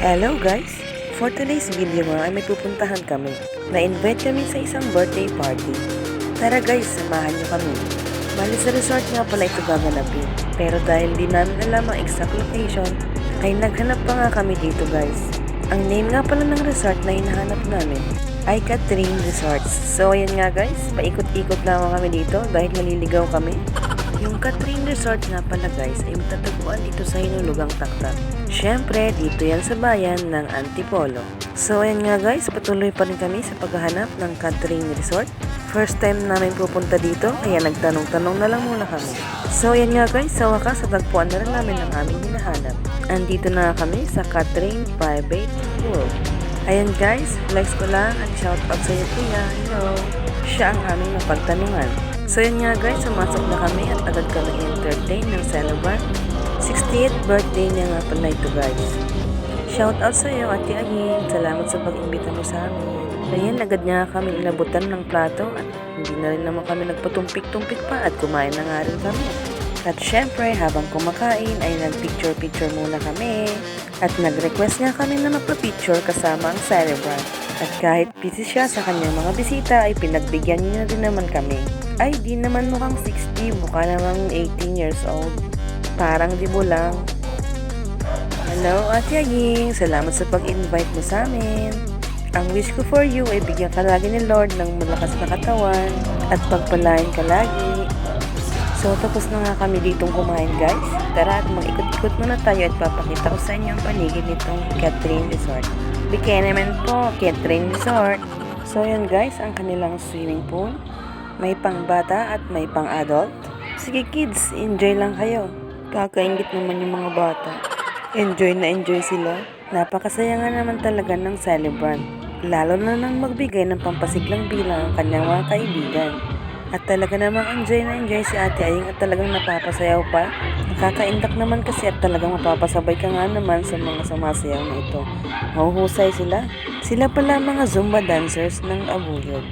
Hello guys! For today's video nga ay may pupuntahan kami. Na-invite kami sa isang birthday party. Tara guys, samahan niyo kami. Bali sa resort nga pala ito gaganapin. Pero dahil di namin alam ang exact location, ay naghanap pa nga kami dito guys. Ang name nga pala ng resort na hinahanap namin ay Catherine Resorts. So ayan nga guys, paikot-ikot lamang kami dito dahil naliligaw kami. Yung Catherine Resort nga pala guys ay matatagpuan dito sa Hinulugang Taktak. Syempre, dito yan sa bayan ng Antipolo. So ayan nga guys, patuloy pa rin kami sa paghahanap ng Catherine Resort. First time namin pupunta dito, kaya nagtanong-tanong na lang muna kami. So ayan nga guys, sa wakas natagpuan na rin namin ang aming hinahanap. Andito na kami sa Catherine Private Pool. Ayan guys, flex ko lang at shout out sa iyo kuya, hello. Siya ang aming napagtanungan. So yun nga guys, sumasok na kami at agad kami entertain ng celebrant. 68th birthday niya nga pala ito guys. Shout out sa iyo Ate Aging, salamat sa pag-imbita mo sa amin. Ayan, agad nga kami inabutan ng plato at hindi na rin naman kami nagpatumpik-tumpik pa at kumain na nga rin kami. At syempre, habang kumakain ay nag-picture-picture muna kami. At nag-request nga kami na magpa-picture kasama ang celebrant. At kahit busy siya sa kanyang mga bisita ay pinagbigyan niya din naman kami. Ay, di naman mukhang 60, mukha namang 18 years old. Parang di mo lang. Hello, Ate Aging. Salamat sa pag-invite mo sa amin. Ang wish ko for you ay bigyan ka lagi ni Lord ng malakas na katawan at pagpalain ka lagi. So, tapos na nga kami ditong kumain guys. Tara at mag-ikot-ikot muna tayo at papakita ko sa inyo ang paligid nitong Catherine Resort. Bigyan naman po, Catherine Resort. So, yan guys, ang kanilang swimming pool. May pang bata at may pang adult. Sige kids, enjoy lang kayo. Kakaingit naman yung mga bata. Enjoy na enjoy sila. Napakasaya nga naman talaga ng celebrant. Lalo na nang magbigay ng pampasiglang bilang ang kanyang mga kaibigan. At talaga namang enjoy na enjoy si Ate Aying at talagang napapasayaw pa. Nakakaindak naman kasi at talagang mapapasabay ka nga naman sa mga sumasayaw na ito. Mahuhusay sila. Sila pala mga Zumba dancers ng Abuyog.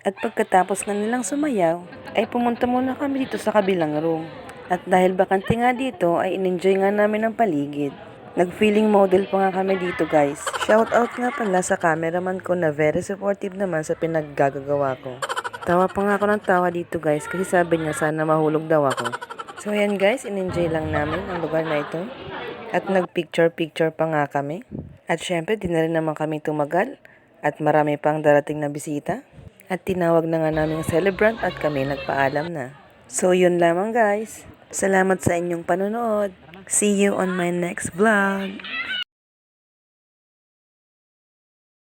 At pagkatapos nga nilang sumayaw, ay pumunta muna kami dito sa kabilang room. At dahil bakante nga dito, ay in-enjoy nga namin ang paligid. Nag-feeling model pa nga kami dito guys. Shout out nga pala sa cameraman ko na very supportive naman sa pinaggagawa ko. Tawa pa nga ako ng tawa dito guys kasi sabi niya sana mahulog daw ako. So ayan guys, in-enjoy lang namin ang lugar na ito. At nag-picture-picture pa nga kami. At syempre, di na rin naman kami tumagal. At marami pang darating na bisita. At tinawag na nga namin ang celebrant at kami nagpaalam na. So yun lamang guys. Salamat sa inyong panonood. See you on my next vlog.